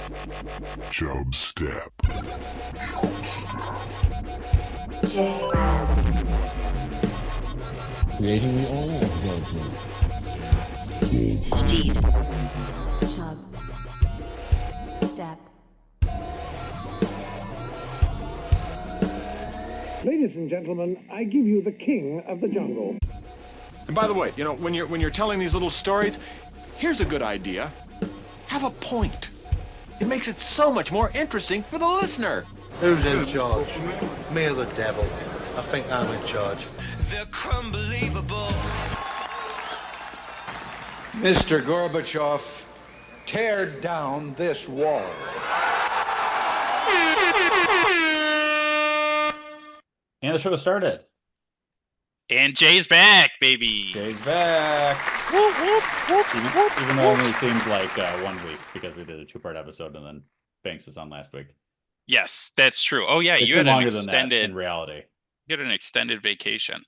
Chubstep. Jrad. Creating the oil of judgment. Steed. Chubstep. Ladies and gentlemen, I give you the king of the jungle. And by the way, you know, when you're telling these little stories, here's a good idea. Have a point. It makes it so much more interesting for the listener. Who's in charge? Me or the devil? I think I'm in charge. They're unbelievable. Mr. Gorbachev, tear down this wall. And the show started. And Jay's back, baby. Jay's back. Whoop, whoop, whoop, even though it only seemed like 1 week because we did a 2-part episode and then Banks was on last week. Yes, that's true. Oh yeah, It's you been had an longer than that extended in reality. You had an extended vacation.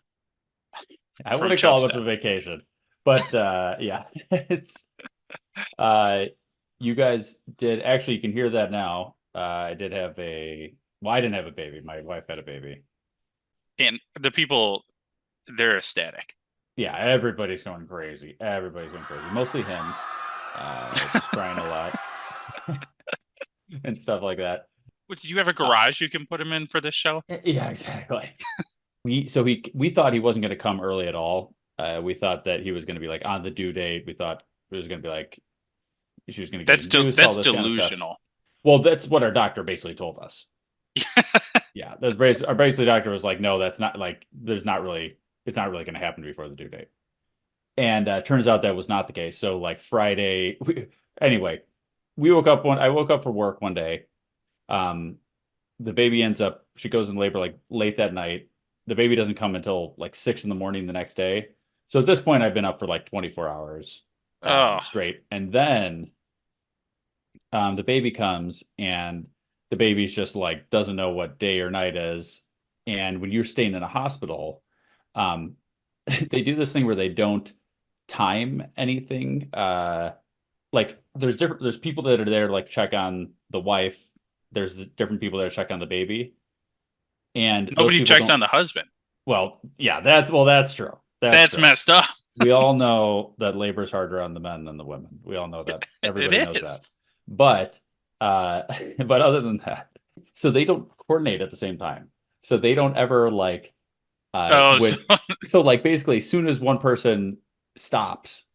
I wouldn't call it a vacation, but yeah, it's you guys did actually. You can hear that now. I did have I didn't have a baby. My wife had a baby, And the people, they're ecstatic. yeah. Everybody's going crazy. Mostly him, just crying a lot and stuff like that. Did you have a garage you can put him in for this show? Yeah, exactly. We thought he wasn't going to come early at all. We thought that he was going to be like on the due date. We thought it was going to be like she was going to get that's delusional. Well, that's what our doctor basically told us. Yeah, our basically doctor was like, no, that's not like it's not really going to happen before the due date. And turns out that was not the case. So like Friday, anyway, I woke up for work one day. The baby she goes in labor like late that night. The baby doesn't come until like 6 a.m. the next day. So at this point, I've been up for like 24 hours straight. And then the baby comes and the baby's just like, doesn't know what day or night is. And when you're staying in a hospital, they do this thing where they don't time anything. Like there's people that are there to like check on the wife. There's different people that check on the baby. And nobody checks on the husband. Well, yeah, that's true. That's true. Messed up. We all know that labor's harder on the men than the women. We all know that. Everybody knows is. that. But other than that, so they don't coordinate at the same time. So they don't ever like. So like basically, as soon as one person stops,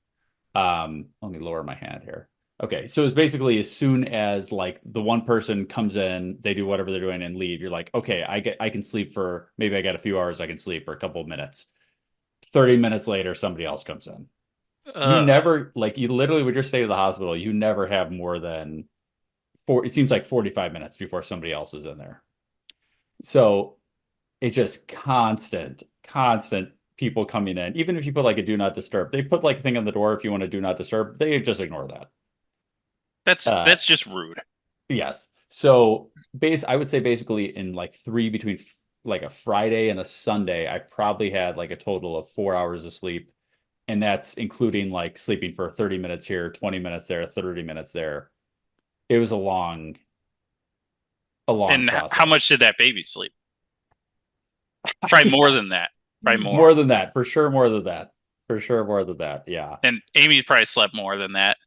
let me lower my hand here. Okay, so it's basically as soon as like the one person comes in, they do whatever they're doing and leave. You're like, okay, I can sleep for maybe I got a few hours. I can sleep for a couple of minutes. 30 minutes later, somebody else comes in. You never you literally when you're staying at the hospital, you never have more than it seems like 45 minutes before somebody else is in there. So it's just constant people coming in. Even if you put like a do not disturb, they put like a thing on the door if you want to do not disturb, they just ignore that. That's just rude. Yes. So I would say basically in like between like a Friday and a Sunday, I probably had like a total of 4 hours of sleep. And that's including like sleeping for 30 minutes here, 20 minutes there, 30 minutes there. It was a long And process. how much did that baby sleep? Probably more than that. Probably more. More than that. For sure more than that. Yeah. And Amy probably slept more than that.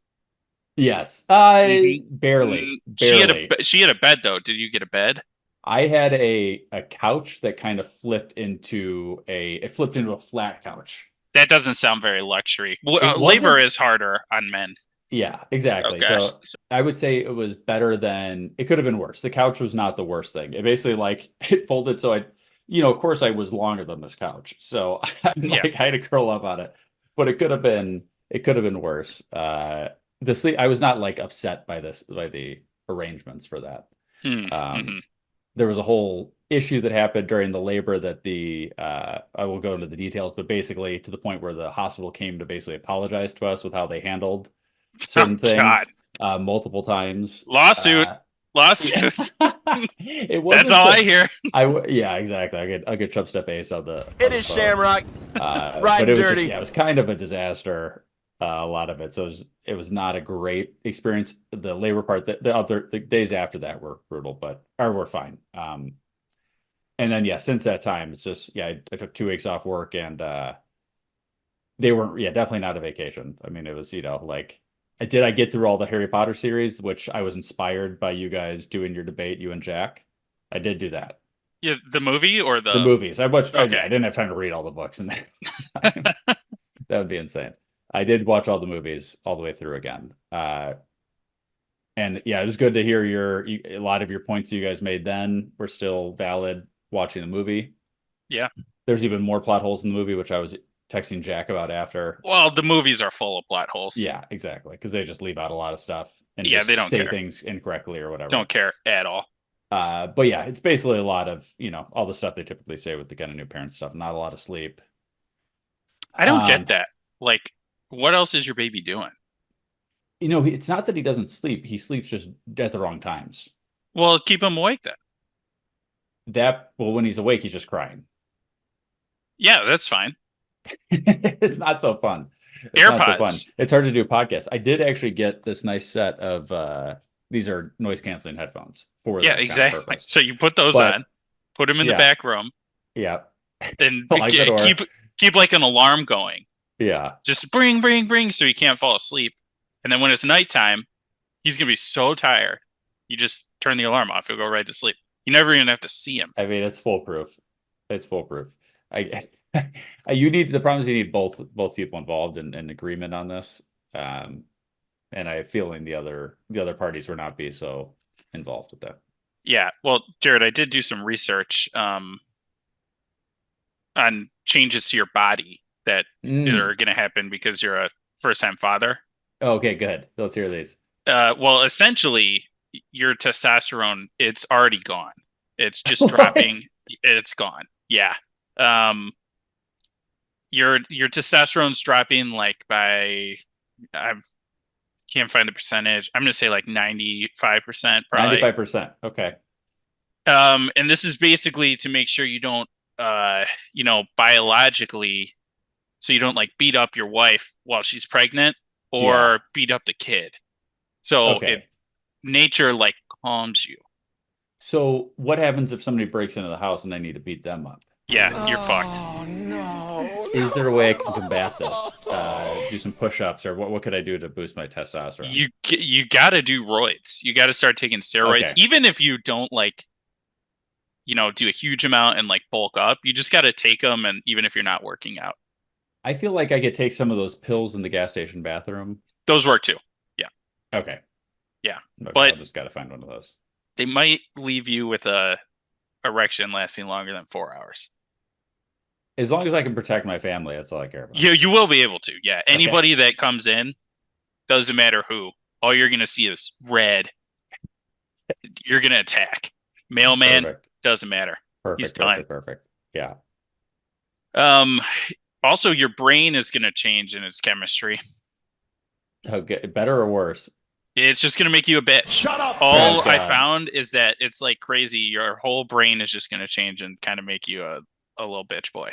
Yes. Barely. She had a bed though. Did you get a bed? I had a couch that kind of flipped into a flat couch. That doesn't sound very luxury. Labor is harder on men. Yeah, exactly. Okay. So I would say it was better than it could have been worse. The couch was not the worst thing. It basically like it folded. So of course I was longer than this couch. So I had to curl up on it, but it could have been worse. I was not like upset by the arrangements for that. There was a whole issue that happened during the labor that I will go into the details, but basically to the point where the hospital came to basically apologize to us with how they handled certain things multiple times. Lawsuit. It wasn't That's all I hear. Yeah, exactly. I get Chubstep Ace on the. It is Shamrock. Riding dirty. It was kind of a disaster. a lot of it. So it was not a great experience. The labor part, the days after that were brutal, but or were fine. And then since that time, it's just I took 2 weeks off work, and they weren't definitely not a vacation. I mean, it was like I get through all the Harry Potter series, which I was inspired by you guys doing your debate, you and Jack. I did do that. Yeah, the movie or the movies. I watched. Okay. I didn't have time to read all the books in that. That would be insane. I did watch all the movies all the way through again. And it was good to hear a lot of your points you guys made then were still valid watching the movie. Yeah. There's even more plot holes in the movie, which I was texting Jack about after. Well, the movies are full of plot holes. Yeah, exactly. Because they just leave out a lot of stuff and they don't say care. things incorrectly or whatever. Don't care at all. But it's basically a lot of, all the stuff they typically say with the kind of new parent stuff. Not a lot of sleep. I don't get that. Like, what else is your baby doing? It's not that he doesn't sleep. He sleeps just at the wrong times. Well, keep him awake then. When he's awake, he's just crying. Yeah, that's fine. It's not so fun. It's hard to do a podcast. I did actually get this nice set of these are noise canceling headphones for that exactly. Kind of so you put those on, put them in the back room. Yeah. Then keep like an alarm going. Yeah. Just bring so he can't fall asleep. And then when it's nighttime, he's gonna be so tired. You just turn the alarm off. He'll go right to sleep. You never even have to see him. I mean, it's foolproof. It's foolproof. The problem is you need both people involved in agreement on this. And I have a feeling the other parties will not be so involved with that. Yeah. Well, Jared, I did do some research on changes to your body that are going to happen because you're a first-time father. Okay, good. Let's hear these. Well, essentially, your testosterone, it's already gone. It's just dropping. It's gone. Yeah. Your testosterone's dropping like by, I can't find the percentage. I'm going to say like 95%. Probably. 95%. Okay. And this is basically to make sure you don't, biologically, so you don't like beat up your wife while she's pregnant or beat up the kid. So nature like calms you. So what happens if somebody breaks into the house and they need to beat them up? Yeah, you're fucked. Oh no! Is there a way I can combat this? Do some push-ups, or what could I do to boost my testosterone? You got to do roids. You got to start taking steroids, even if you don't like, do a huge amount and like bulk up. You just got to take them, and even if you're not working out. I feel like I could take some of those pills in the gas station bathroom. Those work too. Yeah. Okay. Yeah, but I just got to find one of those. They might leave you with a erection lasting longer than 4 hours. As long as I can protect my family, that's all I care about. You will be able to. Yeah. Anybody that comes in, doesn't matter who. All you're going to see is red. You're going to attack. Mailman, doesn't matter. Perfect. He's done. Perfect. Yeah. Also, your brain is going to change in its chemistry. Okay. Better or worse? It's just going to make you a bitch. Shut up! All I found is that it's like crazy. Your whole brain is just going to change and kind of make you a little bitch boy.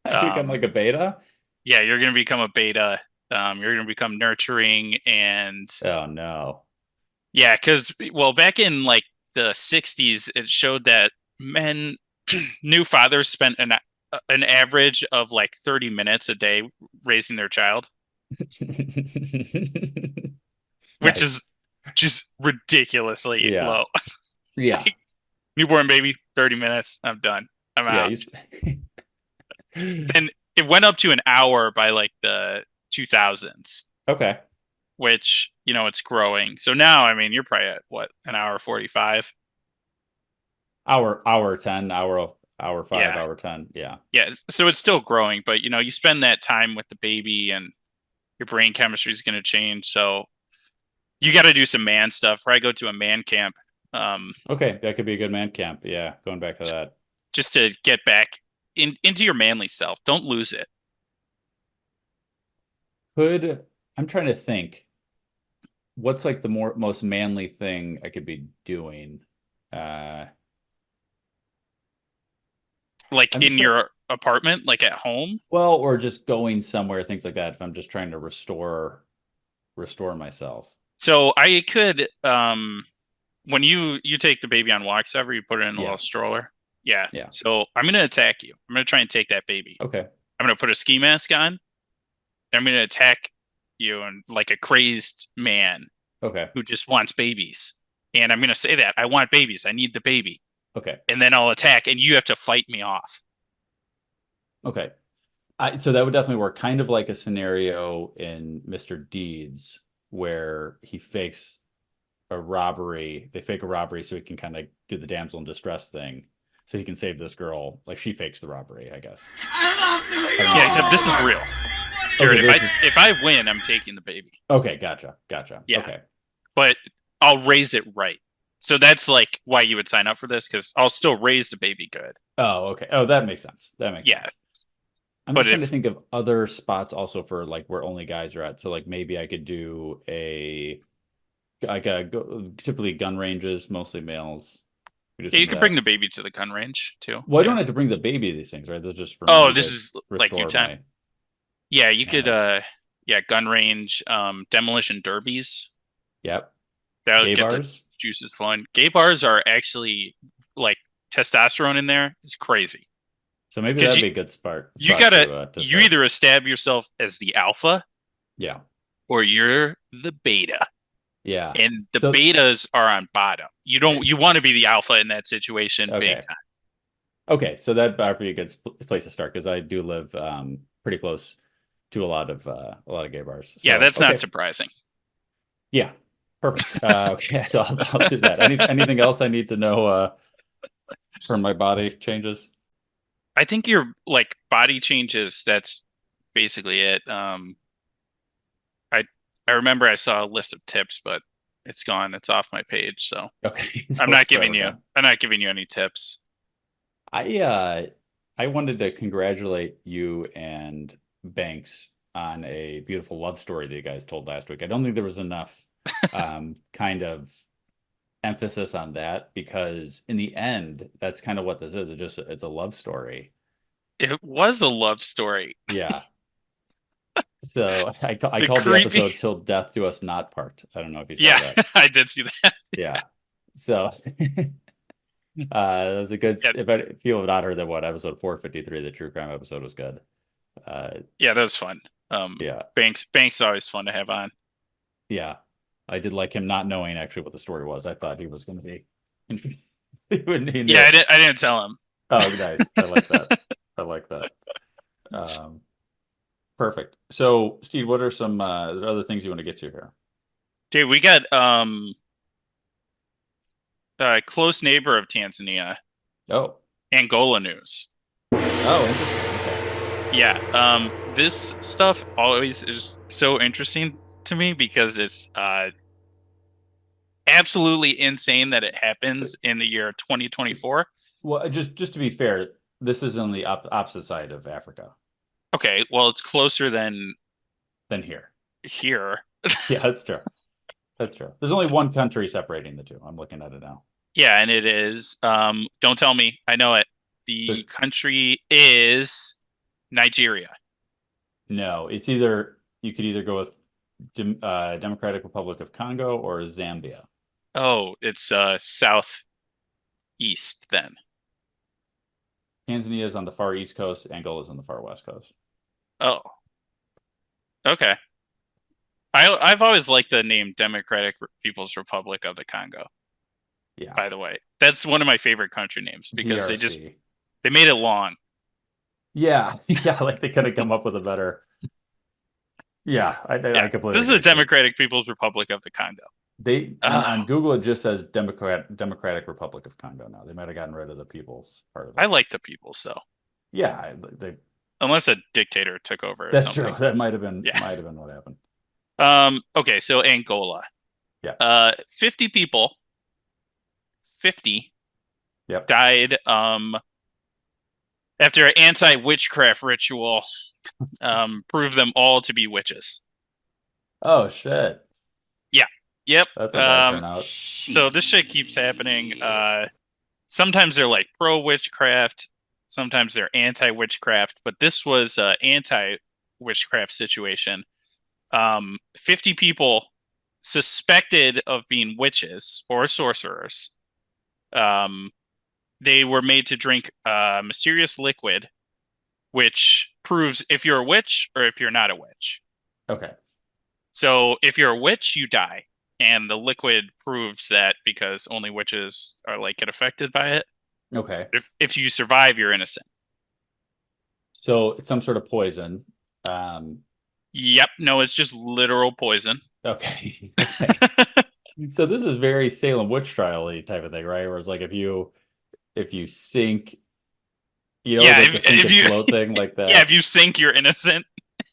I become like a beta? Yeah, you're going to become a beta. You're going to become nurturing and... Oh, no. Yeah, because, back in like the 60s, it showed that new fathers spent an average of like 30 minutes a day raising their child. Which is just ridiculously low. Yeah. Newborn baby, 30 minutes. I'm done. I'm out. Then it went up to an hour by like the 2000s. Okay. Which, it's growing. So now, I mean, you're probably at what, an hour 45? Hour 10, hour 5, hour 10. Yeah. Yeah. So it's still growing, but you spend that time with the baby and your brain chemistry is going to change. So you got to do some man stuff. Probably go to a man camp. Okay, that could be a good man camp. Yeah, going back to that. Just to get back into your manly self. Don't lose it. I'm trying to think. What's like the most manly thing I could be doing? Like in your apartment, like at home. Well, or just going somewhere, things like that. If I'm just trying to restore myself. So I could, when you take the baby on walks, ever you put it in a Yeah. little stroller. Yeah. Yeah. So I'm gonna attack you. I'm gonna try and take that baby. Okay. I'm gonna put a ski mask on. And I'm gonna attack you and like a crazed man Okay. who just wants babies. And I'm gonna say that I want babies. I need the baby. Okay. And then I'll attack, and you have to fight me off. Okay. So that would definitely work. Kind of like a scenario in Mr. Deeds where he fakes a robbery. They fake a robbery so he can kind of do the damsel in distress thing. So he can save this girl. Like she fakes the robbery, I guess. Yeah, except this is real. Jared, Okay, if I win, I'm taking the baby. Okay, gotcha. Yeah. Okay. But I'll raise it right. So that's like why you would sign up for this, because I'll still raise the baby good. Oh, okay. Oh, that makes sense. Yeah. Sense. I'm But just trying to think of other spots also for like where only guys are at. So like maybe I could do typically gun ranges, mostly males. Yeah, you could bring the baby to the gun range too. Well, I don't have to bring the baby to these things, right? They're just for Oh, me this to is like your restore time. Yeah, you could gun range, demolition derbies. Yep. That would Gay get bars? the juices flowing. Gay bars are actually like testosterone in there is crazy. So maybe 'Cause that'd be a good spot. You spot gotta to you start. either estab yourself as the alpha Yeah. or you're the beta. Yeah. And the So- betas are on bottom. You want to be the alpha in that situation Okay. big time. Okay, so that'd be a good place to start because I do live pretty close to a lot of gay bars. Yeah, So, that's okay. not surprising. Yeah, perfect. Okay, so I'll do that. Anything else I need to know for my body changes? I think your like body changes, that's basically it. I remember I saw a list of tips, but it's gone. It's off my page, so Okay, so I'm not let's try giving with you that. I'm not giving you any tips. I wanted to congratulate you and Banks on a beautiful love story that you guys told last week. I don't think there was enough kind of emphasis on that because in the end, that's kind of what this is. It's a love story. It was a love story. Yeah. So I called the creepy- episode "Till Death Do Us Not Part." I don't know if you saw Yeah, that. I did see that. Yeah. So it was a good. Yeah. If you have not heard that, what episode 453, the true crime episode was good. Yeah, that was fun. Yeah. Banks is always fun to have on. Yeah. I did like him not knowing actually what the story was. I thought he was going to be. He knew. Yeah, I didn't tell him. Oh, nice. I like that. I like that. Perfect. So, Steve, what are some other things you want to get to here? Dude, we got a close neighbor of Tanzania, Oh. Angola news. Oh, interesting. Okay. Yeah, this stuff always is so interesting to me because it's absolutely insane that it happens in the year 2024. Well, just to be fair, this is on the opposite side of Africa Okay, well, it's closer than than here. here. Yeah, that's true. That's true. There's only one country separating the two. I'm looking at it now. Yeah, and it is. Don't tell me. I know it. The country is Nigeria. No, it's either you could either go with Democratic Republic of Congo or Zambia. Oh, it's southeast then. Tanzania is on the far east coast. Angola is on the far west coast. Oh, okay. I've always liked the name Democratic People's Republic of the Congo. Yeah. By the way, that's one of my favorite country names because DRC. they made it long. Yeah, yeah, like they could have come up with a better. Yeah, I completely. This is the agree. Democratic People's Republic of the Congo. They on Google it just says Democratic Republic of Congo now. They might have gotten rid of the people's part of it. I like the people, so Yeah, they. unless a dictator took over or That's something. true. That might have been what happened. Okay, so Angola. Yeah. 50 people. 50 Yep. died after an anti-witchcraft ritual proved them all to be witches. Oh shit. Yep. That's a bad turnout. So this shit keeps happening. Sometimes they're like pro witchcraft, Sometimes they're anti-witchcraft, but this was an anti-witchcraft situation. 50 people suspected of being witches or sorcerers. They were made to drink a mysterious liquid, which proves if you're a witch or if you're not a witch. Okay. So if you're a witch, you die. And the liquid proves that because only witches are like get affected by it. Okay. If you survive, you're innocent. So it's some sort of poison. Yep. No, it's just literal poison. Okay. So this is very Salem witch trial-y type of thing, right? Where it's like if you sink, Yeah, like the sink if and you- float thing like that. Yeah, if you sink, you're innocent.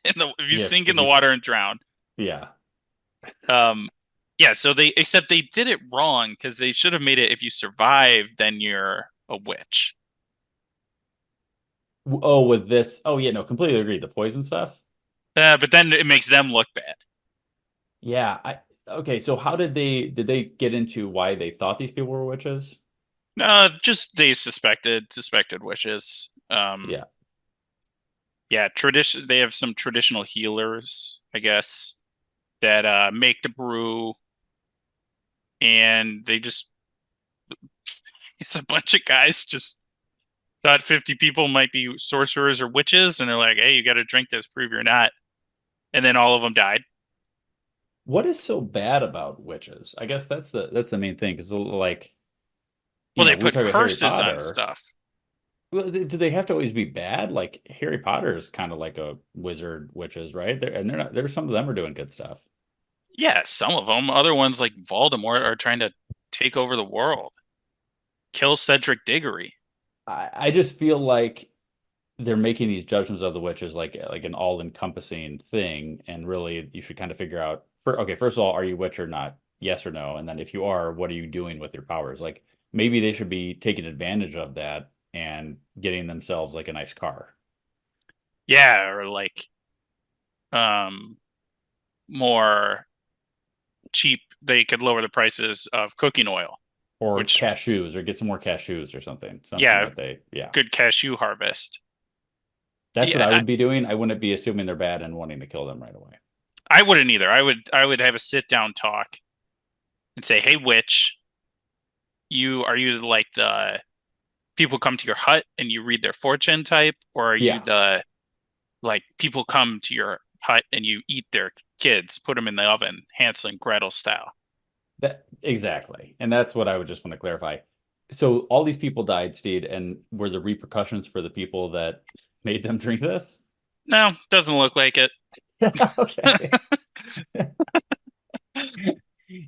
If you Yeah, sink if in the you- water and drown. Yeah. Yeah, so they did it wrong because they should have made it if you survive, then you're a witch. Oh, with this. Oh, yeah, no, completely agree. The poison stuff. But then it makes them look bad. Yeah. Okay. So how did they get into why they thought these people were witches? No, just they suspected witches. Yeah. Yeah, tradition. They have some traditional healers, I guess, that make the brew, and they just it's a bunch of guys just thought 50 people might be sorcerers or witches, and they're like, "Hey, you got to drink this, prove you're not." And then all of them died. What is so bad about witches? I guess that's the main thing. Because like, Well, they we put talk about Harry curses on Potter. stuff. Well, do they have to always be bad? Like Harry Potter is kind of like a wizard witches, right? They're not. There's some of them are doing good stuff. Yeah, some of them. Other ones, like Voldemort, are trying to take over the world, kill Cedric Diggory. I just feel like they're making these judgments of the witches like an all-encompassing thing, and really you should kind of figure out first of all, are you witch or not? Yes or no? And then if you are, what are you doing with your powers? Like maybe they should be taking advantage of that and getting themselves like a nice car. Yeah, or like more cheap. They could lower the prices of cooking oil. Or cashews, or get some more cashews or something. Yeah, yeah. Good cashew harvest. That's Yeah, what I would be doing. I wouldn't be assuming they're bad and wanting to kill them right away. I wouldn't either. I would have a sit down talk and say, "Hey, witch, are you like the people come to your hut and you read their fortune type, or are Yeah. you the like people come to your hut and you eat their kids, put them in the oven, Hansel and Gretel style?" That exactly. And that's what I would just want to clarify. So all these people died, Steed, and were the repercussions for the people that made them drink this? No, doesn't look like it. Okay.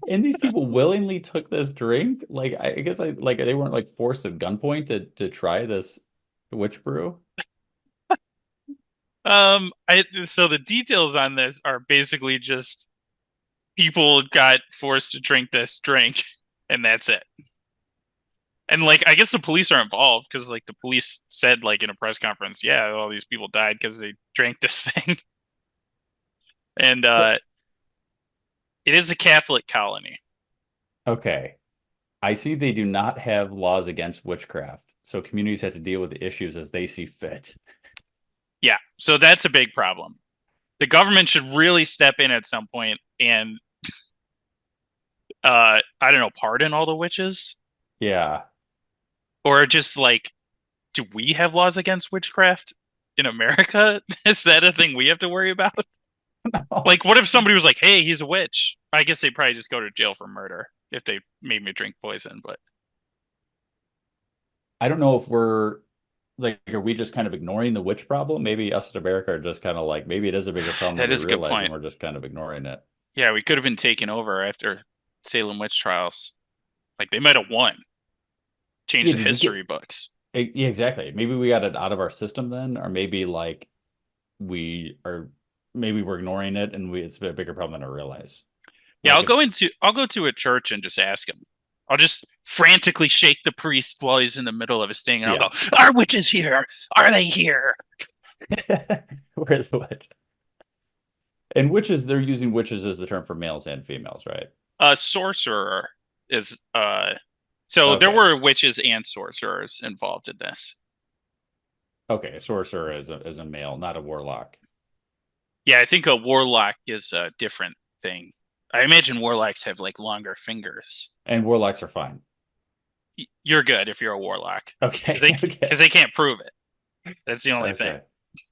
And these people willingly took this drink? Like I guess they weren't like forced at gunpoint to try this witch brew? So the details on this are basically just people got forced to drink this drink, and that's it. And like, I guess the police are involved because like the police said like in a press conference, yeah, all these people died because they drank this thing. And it is a Catholic colony. Okay. I see they do not have laws against witchcraft, so communities have to deal with the issues as they see fit. Yeah, so that's a big problem. The government should really step in at some point and I don't know, pardon all the witches? Yeah. Or just like, do we have laws against witchcraft in America? Is that a thing we have to worry about? No. Like, what if somebody was like, "Hey, he's a witch"? I guess they'd probably just go to jail for murder if they made me drink poison. But I don't know if we're like, are we just kind of ignoring the witch problem? Maybe us in America are just kind of like, maybe it is a bigger problem That than is we a good realize, point. and we're just kind of ignoring it. yeah, we could have been taken over after Salem witch trials. Like, they might have won. Changed Yeah, the did we history books. Yeah, exactly. Maybe we got it out of our system then, or maybe like maybe we're ignoring it and it's a bigger problem than I realize. Yeah, Like I'll go to a church and just ask him. I'll just frantically shake the priest while he's in the middle of his thing, and I'll go, "Are witches here? Are they here?" Where's the witch? And witches, they're using witches as the term for males and females, right? Sorcerer is so there Okay. were witches and sorcerers involved in this. Okay, a sorcerer is a male, not a warlock. Yeah, I think a warlock is a different thing. I imagine warlocks have like longer fingers. And warlocks are fine. You're good if you're a warlock. Okay. Because they can't prove it. That's the only thing.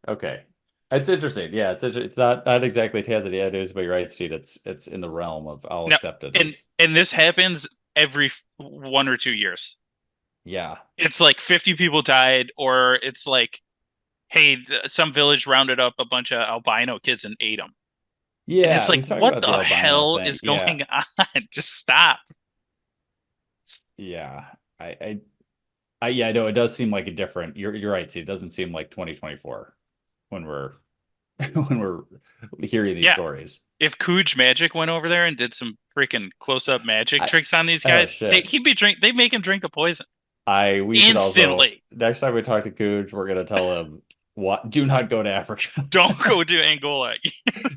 Okay. It's interesting. Yeah, it's not exactly Tanzania news, but you're right, Steve. It's in the realm of I'll accept it. And this happens every 1 or 2 years. Yeah. It's like 50 people died, or it's like, hey, some village rounded up a bunch of albino kids and ate them. Yeah. And it's like, what the hell is going on? Just stop. Yeah. Yeah, no, it does seem like a different. You're right, Steve. It doesn't seem like 2024 when we're hearing these stories. If Cooge Magic went over there and did some freaking close-up magic tricks on these guys, they'd make him drink the poison. We instantly. Should also, next time we talk to Cooge, we're gonna tell him do not go to Africa. Don't go to Angola.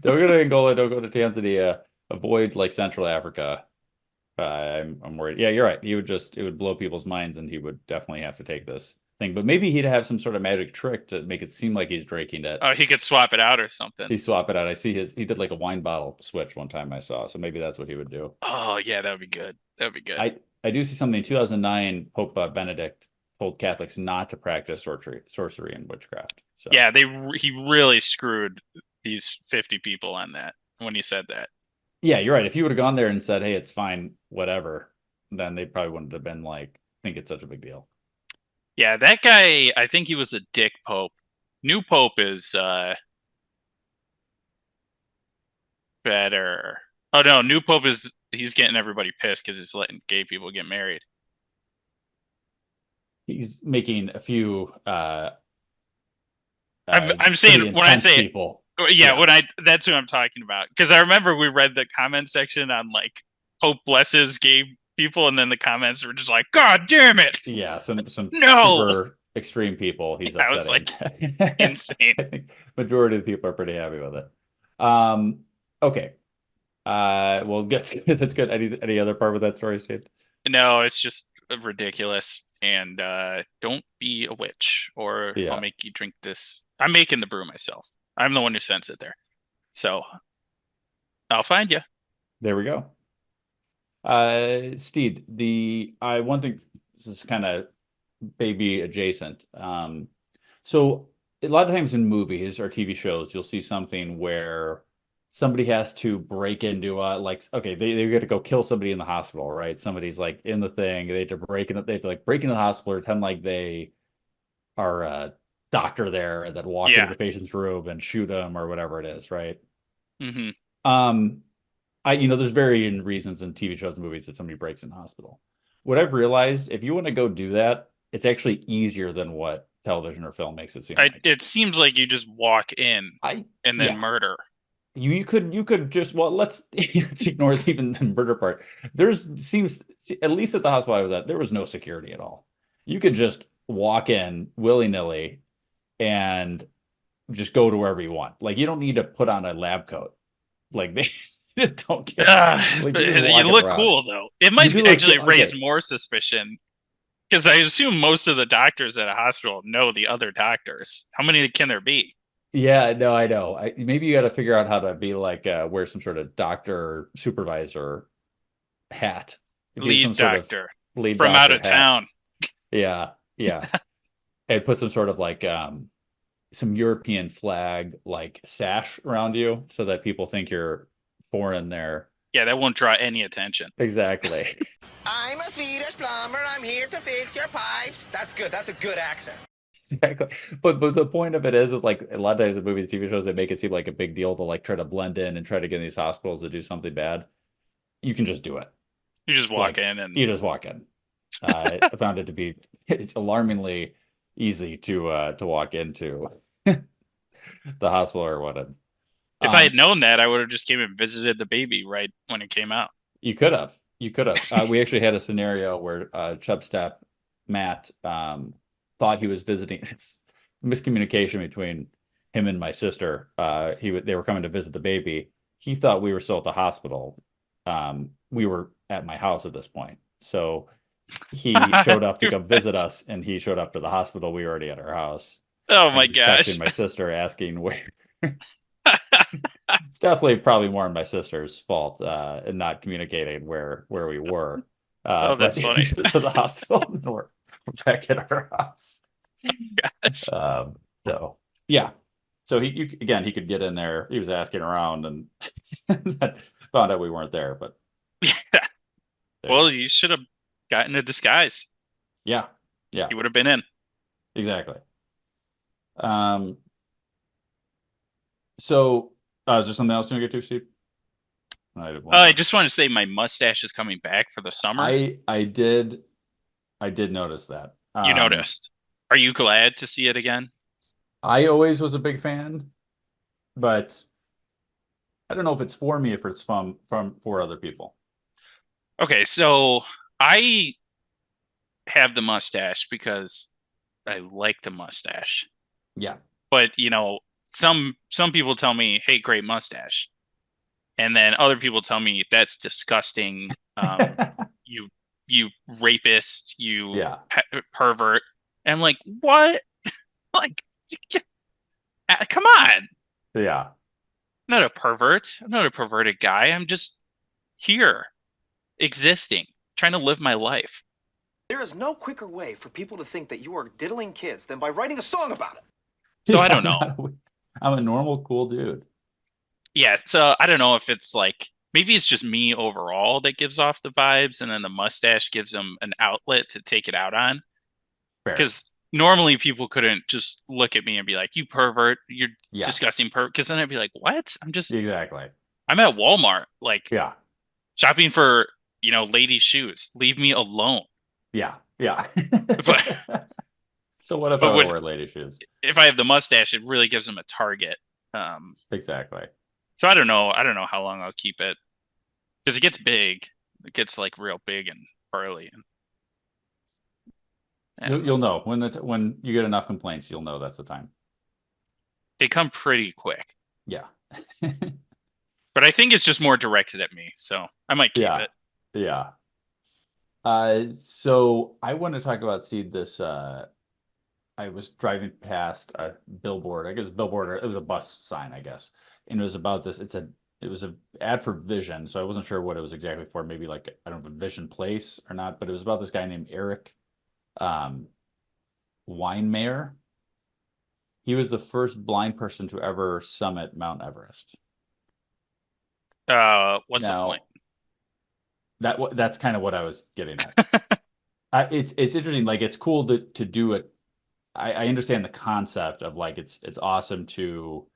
Don't go to Angola, don't go to Tanzania. Avoid like Central Africa. I'm worried. Yeah, you're right. It would blow people's minds, and he would definitely have to take this thing. But maybe he'd have some sort of magic trick to make it seem like he's drinking it. Oh, he could swap it out or something. He swap it out. I see he did like a wine bottle switch one time I saw. So maybe that's what he would do. Oh yeah, that would be good. That would be good. I do see something in 2009. Pope Benedict told Catholics not to practice sorcery and witchcraft. So yeah, he really screwed these 50 people on that when he said that. Yeah, you're right. If you would have gone there and said, "Hey, it's fine, whatever," then they probably wouldn't have been like, "Think it's such a big deal." Yeah, that guy. I think he was a dick pope. New pope is better. Oh no, new pope he's getting everybody pissed because he's letting gay people get married. He's making a few. I'm saying when I say people. Yeah, that's who I'm talking about. Because I remember we read the comment section on like Pope blesses gay people, and then the comments were just like, "God damn it!" Yeah, some no super extreme people. He's upsetting. I was like insane. I think majority of the people are pretty happy with it. Okay. Well, that's good. Any other part with that story, Steve? No, it's just ridiculous. And don't be a witch, or I'll make you drink this. I'm making the brew myself. I'm the one who sends it there. So I'll find you. There we go. Steed, one thing, this is kind of baby adjacent. So a lot of times in movies or TV shows, you'll see something where somebody has to break into they got to go kill somebody in the hospital, right? Somebody's like in the thing, they have to break into the hospital, or pretend like they are a doctor there, and then walk into the patient's room and shoot them or whatever it is, right? Mm-hmm. There's varying reasons in TV shows and movies that somebody breaks in the hospital. What I've realized, if you want to go do that, it's actually easier than what television or film makes it seem like. It seems like you just walk in and then murder. You could just, let's ignore even the murder part. Seems, at least at the hospital I was at, there was no security at all. You could just walk in willy-nilly and just go to wherever you want. Like, you don't need to put on a lab coat. Like, they just don't care. You look cool though. It might actually raise more suspicion, because I assume most of the doctors at a hospital know the other doctors. How many can there be? Yeah, no, I know. Maybe you got to figure out how to be like wear some sort of doctor supervisor hat. Lead doctor from out of town. Yeah. And put some sort of like some European flag like sash around you, so that people think you're foreign there. Yeah, that won't draw any attention. Exactly. I'm a Swedish plumber. I'm here to fix your pipes. That's good. That's a good accent. Exactly. But the point of it is like a lot of times in movies, TV shows, they make it seem like a big deal to like try to blend in and try to get in these hospitals to do something bad. You can just do it. You just walk in and you just walk in. I found it to be it's alarmingly easy to walk into the hospital or whatever. If I had known that, I would have just came and visited the baby right when it came out. You could have. We actually had a scenario where Chubstep Matt thought he was visiting. It's miscommunication between him and my sister. They were coming to visit the baby. He thought we were still at the hospital. We were at my house at this point. So he showed up to come visit us, and he showed up to the hospital. We were already at our house. Oh my And he's texting gosh. my sister asking where. It's definitely probably more my sister's fault in not communicating where we were. Oh, But that's funny. he was at the hospital and we're back at our house. Gosh. So yeah. So again, he could get in there. He was asking around and found out we weren't there. But Yeah. Well, you should have gotten a disguise. yeah, He would have been in. exactly. So is there something else you want to get to, Steve? I just wanted to say my mustache is coming back for the summer. I did notice that. You noticed. Are you glad to see it again? I always was a big fan, but I don't know if it's for me, if it's for other people. Okay, so I have the mustache because I like the mustache. Yeah. But some people tell me, "Hey, great mustache," and then other people tell me that's disgusting. You rapist, you pervert. And I'm like, what? Like, come on. Yeah. I'm not a pervert. I'm not a perverted guy. I'm just here, existing, trying to live my life. There is no quicker way for people to think that you are diddling kids than by writing a song about it. So I don't know. I'm a normal, cool dude. Yeah, so I don't know if it's like, maybe it's just me overall that gives off the vibes, and then the mustache gives them an outlet to take it out on. Because normally people couldn't just look at me and be like, "You pervert, you're disgusting pervert." Because then I'd be like, "What? I'm just I'm at Walmart, like shopping for ladies' shoes. Leave me alone." Yeah. But so what if I wear ladies' shoes? If I have the mustache, it really gives them a target. Exactly. So I don't know how long I'll keep it, because it gets big. It gets like real big and burly. You'll know when you get enough complaints. You'll know that's the time. They come pretty quick. Yeah. But I think it's just more directed at me, so I might keep it. Yeah. So I want to talk about Steed. This I was driving past a billboard. I guess a billboard. It was a bus sign, I guess, and it was about this. It was an ad for Vision, so I wasn't sure what it was exactly for. Maybe like, I don't know if a Vision Place or not, but it was about this guy named Eric Weinmayer. He was the first blind person to ever summit Mount Everest. What's the point? That's kind of what I was getting at. It's interesting. Like, it's cool to do it. I understand the concept of, like, it's awesome to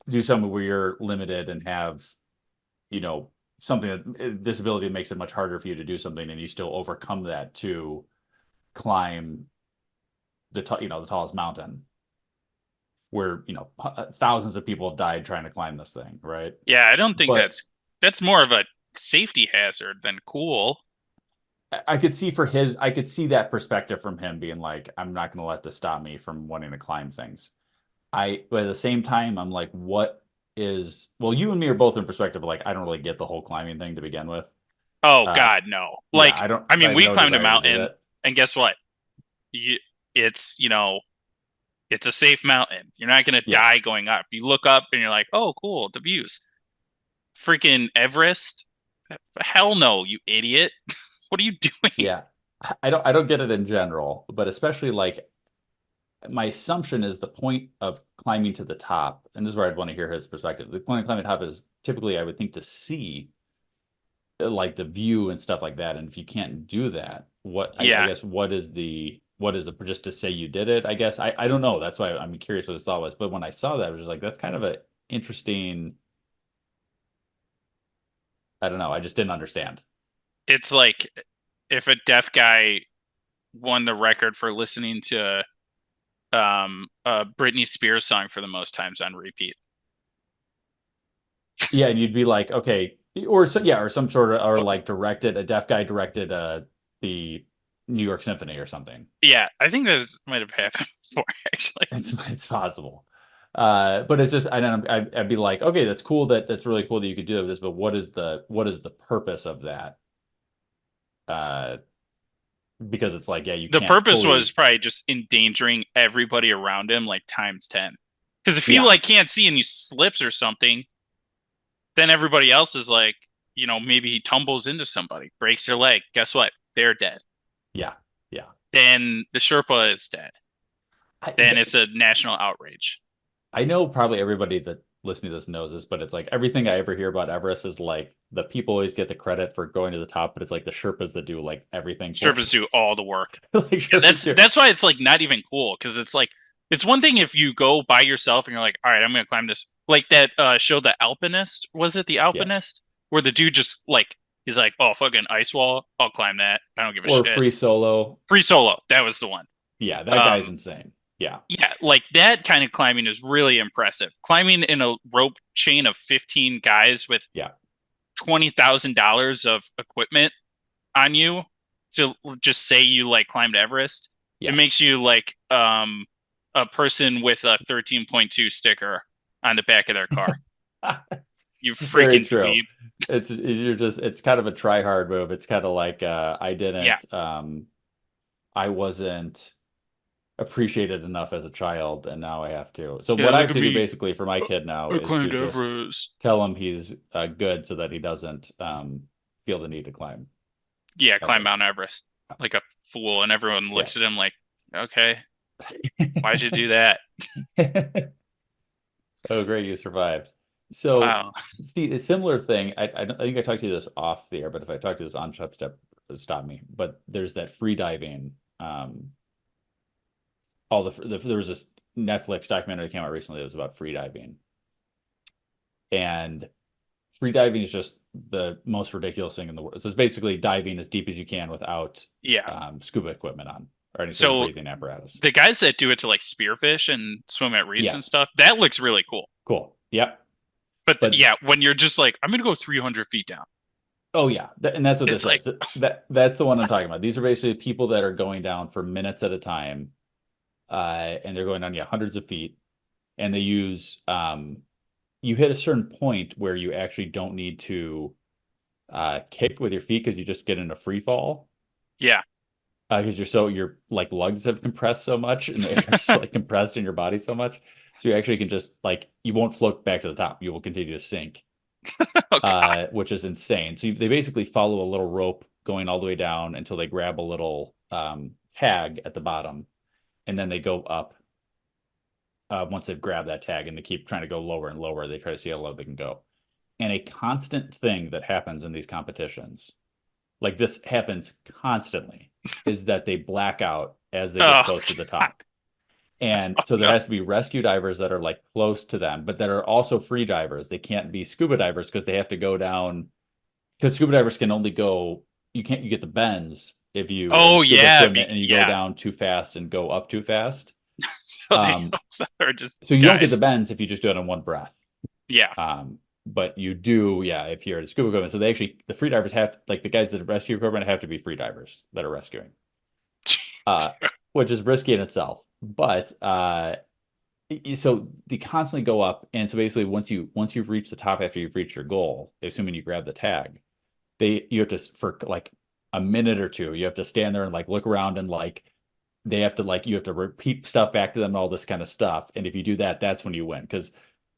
do something where you're limited and have, something that disability makes it much harder for you to do something, and you still overcome that to climb the tallest mountain, where thousands of people have died trying to climb this thing, right? Yeah, I don't think that's more of a safety hazard than cool. I could see that perspective from him, being like, I'm not going to let this stop me from wanting to climb things. But at the same time, I'm like, you and me are both in perspective, like, I don't really get the whole climbing thing to begin with. Oh God, no. Like, yeah, we climbed a mountain, and guess what? It's a safe mountain. You're not going to die going up. You look up and you're like, oh, cool, the views. Freaking Everest? Hell no, you idiot. What are you doing? Yeah. I don't get it in general, but especially, like, my assumption is the point of climbing to the top, and this is where I'd want to hear his perspective. The point of climbing to the top is typically, I would think, to see, like, the view and stuff like that. And if you can't do that, I guess what is the just to say you did it? I guess I don't know. That's why I'm curious what his thought was. But when I saw that, I was just like, that's kind of an interesting. I don't know. I just didn't understand. It's like if a deaf guy won the record for listening to a Britney Spears song for the most times on repeat. Yeah, and you'd be like, okay, or some sort of, or like a deaf guy directed the New York Symphony or something. Yeah, I think that might have happened before, actually. It's possible. But it's just, I'd be like, okay, that's cool. That's really cool that you could do this, but what is the purpose of that? because it's like, yeah, you The can't purpose fully... was probably just endangering everybody around him like times 10. Because if he Yeah. like can't see and he slips or something, then everybody else is like, you know, maybe he tumbles into somebody, breaks their leg. Guess what? They're dead. Yeah, yeah. Then the Sherpa is dead. Then it's a national outrage. I know probably everybody that listening to this knows this, but it's like everything I ever hear about Everest is like the people always get the credit for going to the top, but it's like the Sherpas that do like everything. Sherpas do all the work. Like, yeah, that's why it's like not even cool, because it's like it's one thing if you go by yourself and you're like, all right, I'm gonna climb this. Like that show, The Alpinist. Was it The Alpinist? Yeah. Where the dude just like he's like, oh, fucking ice wall, I'll climb that. I don't give a shit. Or Free Solo. Free Solo, that was the one. Yeah, that guy's insane. Yeah. Yeah, like that kind of climbing is really impressive. Climbing in a rope chain of 15 guys with $20,000 of equipment on you to just say you like climbed Everest. Yeah. It makes you like a person with a 13.2 sticker on the back of their car. You freaking dweeb. It's kind of a try hard move. It's kind of like I wasn't appreciated enough as a child, and now I have to. So what I have to do basically for my kid now is to just tell him he's good, so that he doesn't feel the need to climb. Yeah, climb Mount Everest like a fool, and everyone looks at him like, okay, why'd you do that? Oh, great, you survived. So, Steve, a similar thing. I think I talked to you this off the air, but if I talk to this on Chubstep, stop me. But there's that free diving. There was this Netflix documentary that came out recently that was about free diving, and free diving is just the most ridiculous thing in the world. So it's basically diving as deep as you can without scuba equipment on or any sort of breathing apparatus. The guys that do it to like spearfish and swim at reefs and stuff, that looks really cool. Cool. Yep. But yeah, when you're just like, I'm gonna go 300 feet down. Oh yeah, and that's what this is. That's the one I'm talking about. These are basically people that are going down for minutes at a time. And they're going down hundreds of feet, and they use you hit a certain point where you actually don't need to kick with your feet, because you just get in a free fall. Yeah, because your like lugs have compressed so much, and they're just like compressed in your body so much, so you actually can just like you won't float back to the top. You will continue to sink, which is insane. So they basically follow a little rope going all the way down until they grab a little tag at the bottom. And then they go up once they've grabbed that tag, and they keep trying to go lower and lower. They try to see how low they can go. And a constant thing that happens in these competitions, like this happens constantly, is that they black out as they get close to the top. And so there has to be rescue divers that are like close to them, but that are also free divers. They can't be scuba divers because they have to go down, because scuba divers can only go, you get the bends if you and you go down too fast and go up too fast. So you don't get the bends if you just do it in one breath. Yeah. But you do, if you're at a scuba equipment. So the free divers have, like the guys that rescue equipment have to be free divers that are rescuing, which is risky in itself. But so they constantly go up, and so basically once you've reached the top after you've reached your goal, assuming you grab the tag, you have to, for like a minute or two, you have to stand there and like look around, and like they have to like you have to repeat stuff back to them and all this kind of stuff. And if you do that, that's when you win, because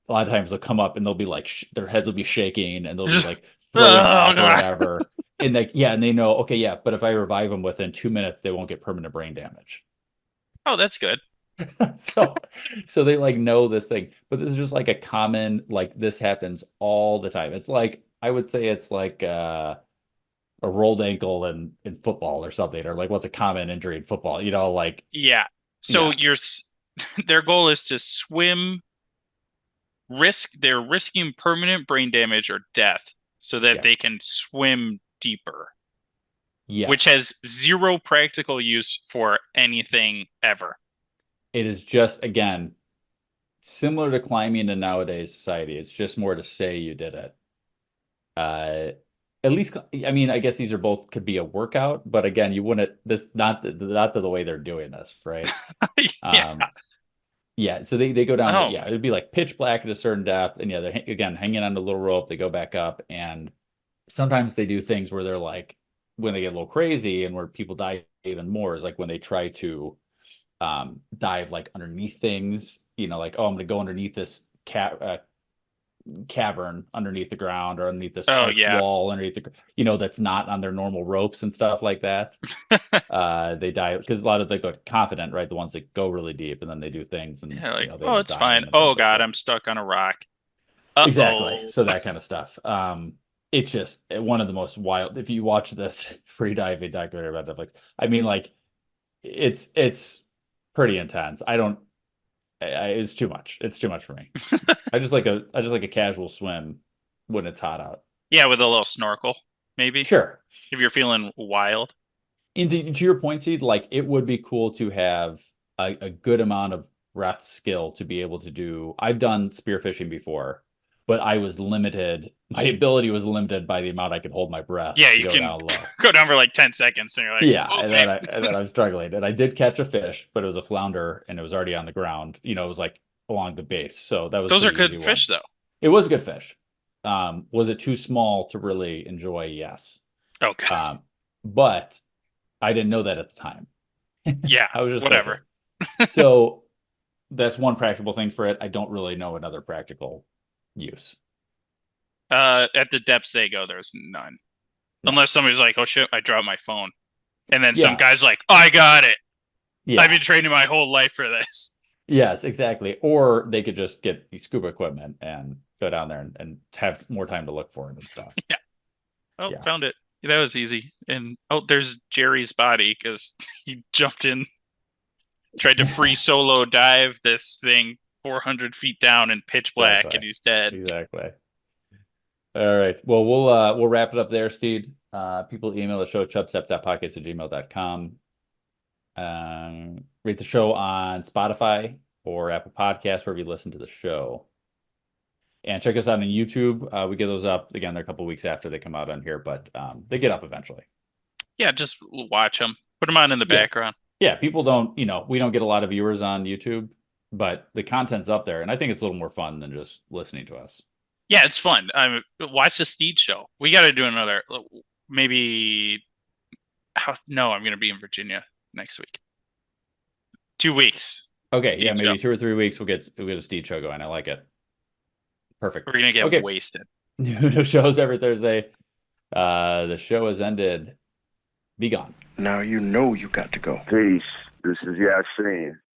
a lot of times they'll come up and they'll be like their heads will be shaking, and they'll be like throwing up or whatever. And like and they know, okay, but if I revive them within 2 minutes, they won't get permanent brain damage. Oh, that's good. so they like know this thing, but this is just like a common, like this happens all the time. It's like, I would say it's like a rolled ankle in football or something, or like what's a common injury in football, like. Yeah. So their goal is to swim, they're risking permanent brain damage or death so that they can swim deeper. Yeah. Which has zero practical use for anything ever. It is just, again, similar to climbing in nowadays society. It's just more to say you did it. At least, I mean, I guess these are both could be a workout, but again, you wouldn't, not the way they're doing this, right? So they go down, it'd be like pitch black at a certain depth, and they're again hanging on the little rope. They go back up, and sometimes they do things where they're like when they get a little crazy and where people die even more is like when they try to dive like underneath things, like, oh, I'm gonna go underneath this cavern underneath the ground or underneath this wall underneath that's not on their normal ropes and stuff like that. They die because a lot of they go confident, right? The ones that go really deep and then they do things and it's fine. Oh God, I'm stuck on a rock. Exactly. So that kind of stuff. It's just one of the most wild. If you watch this free diving documentary about Netflix, I mean, like, it's pretty intense. It's too much. It's too much for me. I just like a casual swim when it's hot out. Yeah, with a little snorkel, maybe. Sure. If you're feeling wild. And to your point, Seed, like, it would be cool to have a good amount of breath skill to be able to do. I've done spearfishing before, but I was limited. My ability was limited by the amount I could hold my breath. Yeah, you can go down for like 10 seconds and you're like, yeah, okay. and then I'm struggling. And I did catch a fish, but it was a flounder and it was already on the ground. It was like along the base. So that was those are good fish though. It was a good fish. Was it too small to really enjoy? Yes. Okay. But I didn't know that at the time. Yeah, I was just whatever. So that's one practical thing for it. I don't really know another practical use. At the depths they go, there's none. No. Unless somebody's like, oh shit, I dropped my phone. And then some guy's like, I got it. Yeah. I've been training my whole life for this. Yes, exactly. Or they could just get the scuba equipment and go down there and have more time to look for it and stuff. Yeah. Oh, found it. That was easy. And there's Jerry's body because he jumped in, tried to free solo dive this thing 400 feet down in pitch black, and he's dead. Exactly. All right. Well, we'll wrap it up there, Steed. People email the show at chubstep.podcast@gmail.com. Rate the show on Spotify or Apple Podcasts, wherever you listen to the show. And check us out on YouTube. We get those up. Again, they're a couple weeks after they come out on here, but they get up eventually. Yeah, just watch them. Put them on in the background. Yeah, people don't, we don't get a lot of viewers on YouTube, but the content's up there. And I think it's a little more fun than just listening to us. Yeah, it's fun. Watch the Steed show. We got to do another, maybe. No, I'm going to be in Virginia next week. 2 weeks. Okay, Steed maybe show. 2 or 3 weeks we'll get a Steed show going. I like it. Perfect. We're going to get wasted. New shows every Thursday. The show has ended. Be gone. Now you know you got to go. Peace. This is Yasin.